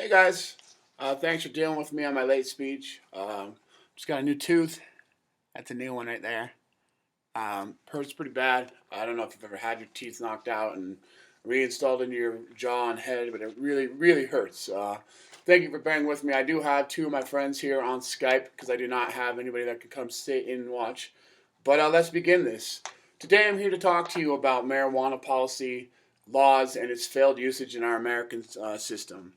Hey guys, thanks for dealing with me on my late speech. Just got a new tooth. That's a new one right there. Hurts pretty bad. I don't know if you've ever had your teeth knocked out and reinstalled into your jaw and head, but it really, really hurts. Thank you for bearing with me. I do have two of my friends here on Skype because I do not have anybody that can come sit in and watch. But let's begin this. Today I'm here to talk to you about marijuana policy, laws, and its failed usage in our American system.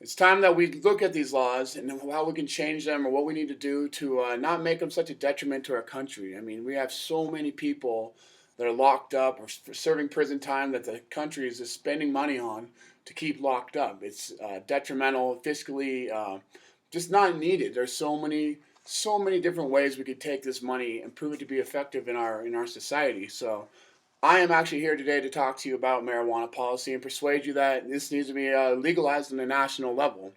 It's time that we look at these laws and how we can change them or what we need to do to not make them such a detriment to our country. I mean, we have so many people that are locked up or serving prison time that the country is just spending money on to keep locked up. It's detrimental, fiscally, just not needed. There's so many different ways we could take this money and prove it to be effective in our society. So I am actually here today to talk to you about marijuana policy and persuade you that this needs to be legalized on a national level.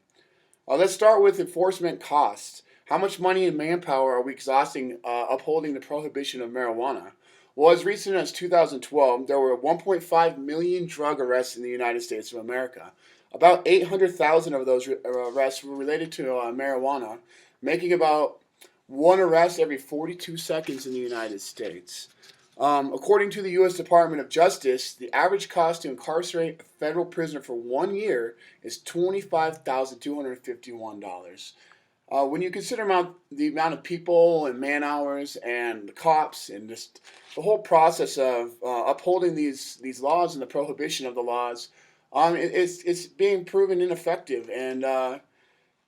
Let's start with enforcement costs. How much money and manpower are we exhausting upholding the prohibition of marijuana? Well, as recent as 2012, there were 1.5 million drug arrests in the United States of America. About 800,000 of those arrests were related to marijuana, making about one arrest every 42 seconds in the United States. According to the U.S. Department of Justice, the average cost to incarcerate a federal prisoner for 1 year is $25,251. When you consider the amount of people and man hours and the cops and just the whole process of upholding these laws and the prohibition of the laws, it's being proven ineffective and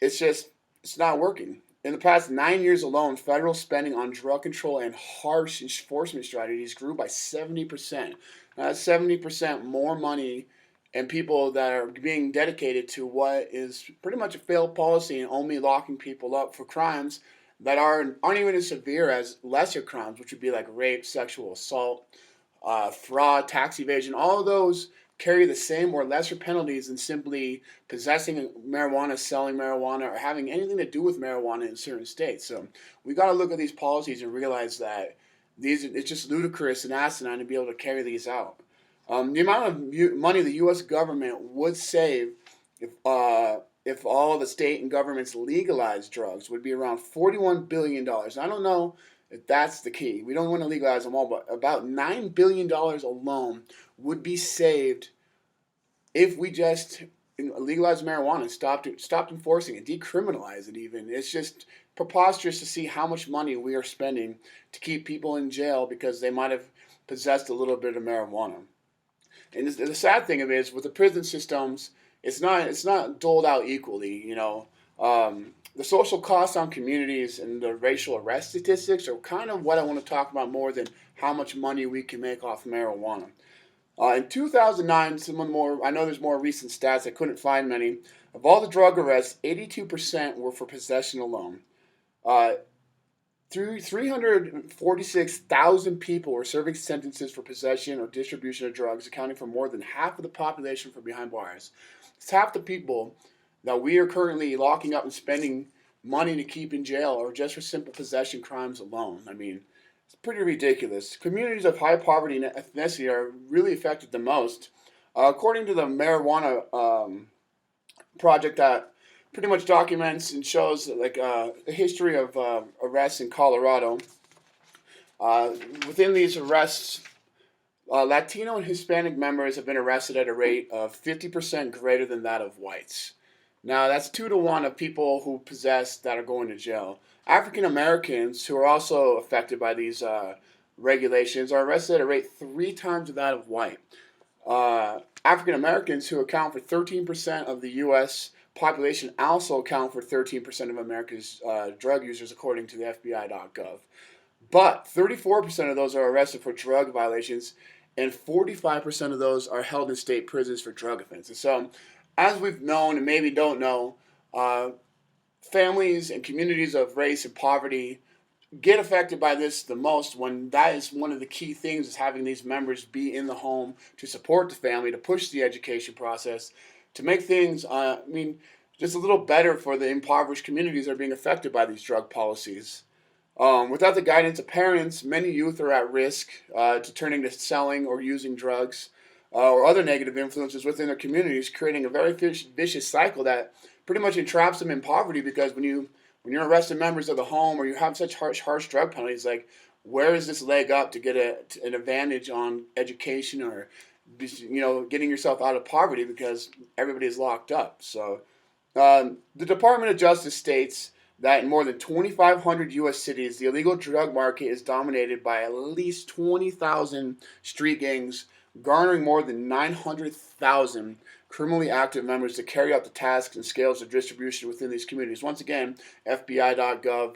it's not working. In the past 9 years alone, federal spending on drug control and harsh enforcement strategies grew by 70%. Now, that's 70% more money and people that are being dedicated to what is pretty much a failed policy and only locking people up for crimes that aren't even as severe as lesser crimes, which would be like rape, sexual assault, fraud, tax evasion. All of those carry the same or lesser penalties than simply possessing marijuana, selling marijuana, or having anything to do with marijuana in certain states. So we got to look at these policies and realize that it's just ludicrous and asinine to be able to carry these out. The amount of money the U.S. government would save if all the state and governments legalized drugs would be around $41 billion. I don't know if that's the key. We don't want to legalize them all, but about $9 billion alone would be saved if we just legalize marijuana, stopped enforcing it, decriminalize it even. It's just preposterous to see how much money we are spending to keep people in jail because they might have possessed a little bit of marijuana. And the sad thing of it is, with the prison systems, it's not doled out equally. The social costs on communities and the racial arrest statistics are kind of what I want to talk about more than how much money we can make off marijuana. In 2009, I know there's more recent stats, I couldn't find many. Of all the drug arrests, 82% were for possession alone. Uh, 346,000 people were serving sentences for possession or distribution of drugs, accounting for more than half of the population from behind bars. It's half the people that we are currently locking up and spending money to keep in jail or just for simple possession crimes alone. I mean, it's pretty ridiculous. Communities of high poverty and ethnicity are really affected the most. According to the marijuana project that pretty much documents and shows like the history of arrests in Colorado. Uh, Within these arrests, Latino and Hispanic members have been arrested at a rate of 50% greater than that of whites. Now, that's 2 to 1 of people who possess that are going to jail. African Americans, who are also affected by these regulations, are arrested at a rate 3 times that of white. African Americans, who account for 13% of the U.S. population, also account for 13% of America's drug users, according to the FBI.gov. But 34% of those are arrested for drug violations, and 45% of those are held in state prisons for drug offenses. So, as we've known and maybe don't know, uh, families and communities of race and poverty get affected by this the most when that is one of the key things is having these members be in the home to support the family, to push the education process, to make things, just a little better for the impoverished communities that are being affected by these drug policies. Without the guidance of parents, many youth are at risk to turning to selling or using drugs or other negative influences within their communities, creating a very vicious cycle that pretty much entraps them in poverty, because when you're arresting members of the home, or you have such harsh drug penalties, like, where is this leg up to get an advantage on education, or getting yourself out of poverty because everybody is locked up. So the Department of Justice states that in more than 2,500 U.S. cities, the illegal drug market is dominated by at least 20,000 street gangs, garnering more than 900,000 criminally active members to carry out the tasks and scales of distribution within these communities. Once again, FBI.gov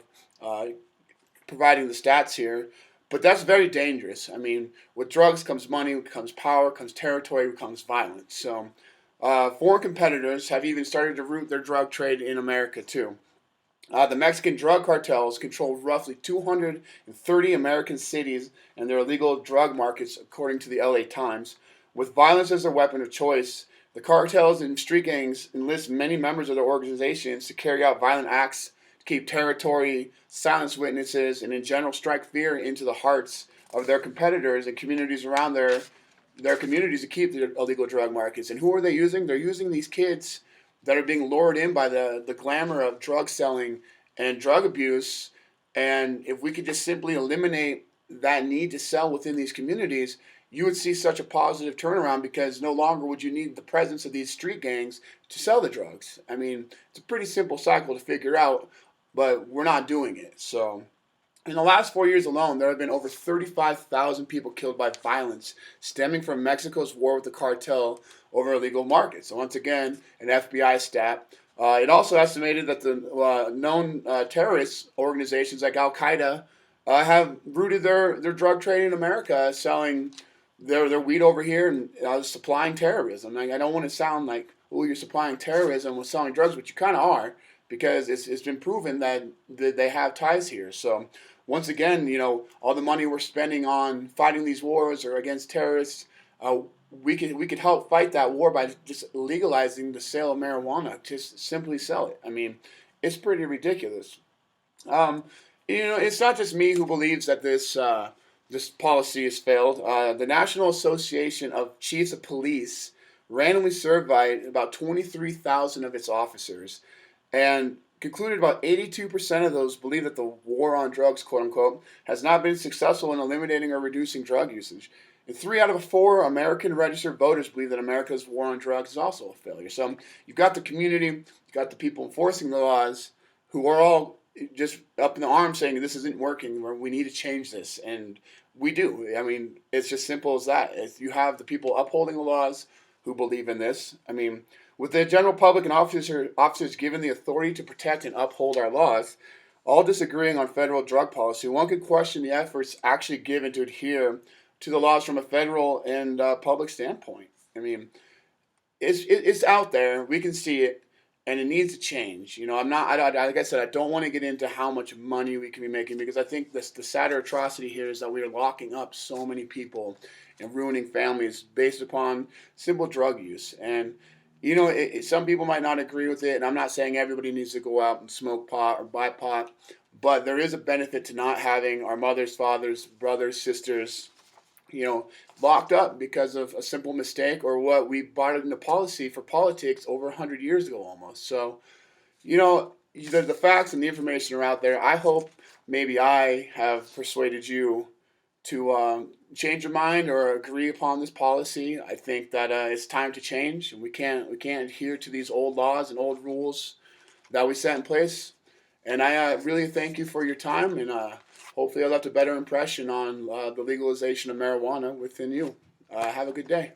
providing the stats here. But that's very dangerous. I mean, with drugs comes money, comes power, comes territory, comes violence. So foreign competitors have even started to root their drug trade in America too. The Mexican drug cartels control roughly 230 American cities and their illegal drug markets, according to the LA Times. With violence as their weapon of choice, the cartels and street gangs enlist many members of their organizations to carry out violent acts, to keep territory, silence witnesses, and in general strike fear into the hearts of their competitors and communities around their communities to keep the illegal drug markets. And who are they using? They're using these kids that are being lured in by the glamour of drug selling and drug abuse. And if we could just simply eliminate that need to sell within these communities, you would see such a positive turnaround, because no longer would you need the presence of these street gangs to sell the drugs. I mean, it's a pretty simple cycle to figure out, but we're not doing it. So in the last 4 years alone, there have been over 35,000 people killed by violence stemming from Mexico's war with the cartel over illegal markets. So once again, an FBI stat. It also estimated that the known terrorist organizations like Al Qaeda have rooted their drug trade in America, selling their weed over here and supplying terrorism. Like, I don't want to sound like, oh, you're supplying terrorism with selling drugs, but you kind of are, because it's been proven that they have ties here. So once again, all the money we're spending on fighting these wars or against terrorists, we could help fight that war by just legalizing the sale of marijuana. Just simply sell it. I mean, it's pretty ridiculous. It's not just me who believes that this policy has failed. The National Association of Chiefs of Police randomly surveyed about 23,000 of its officers, and concluded about 82% of those believe that the war on drugs, quote unquote, has not been successful in eliminating or reducing drug usage. And 3 out of 4 American registered voters believe that America's war on drugs is also a failure. So you've got the community, you've got the people enforcing the laws, who are all just up in the arms saying this isn't working, or we need to change this. And we do. I mean, it's just simple as that. If you have the people upholding the laws who believe in this, I mean, with the general public and officers given the authority to protect and uphold our laws, all disagreeing on federal drug policy, one could question the efforts actually given to adhere to the laws from a federal and public standpoint. I mean, it's out there. We can see it, and it needs to change. I'm not. Like I said, I don't want to get into how much money we can be making, because I think the sadder atrocity here is that we are locking up so many people and ruining families based upon simple drug use. And some people might not agree with it, and I'm not saying everybody needs to go out and smoke pot or buy pot, but there is a benefit to not having our mothers, fathers, brothers, sisters, locked up because of a simple mistake, or what we brought into policy for politics over 100 years ago almost. So, the facts and the information are out there. I hope maybe I have persuaded you to change your mind or agree upon this policy. I think that it's time to change, and we can't adhere to these old laws and old rules that we set in place. And I really thank you for your time, and hopefully I left a better impression on the legalization of marijuana within you. Have a good day.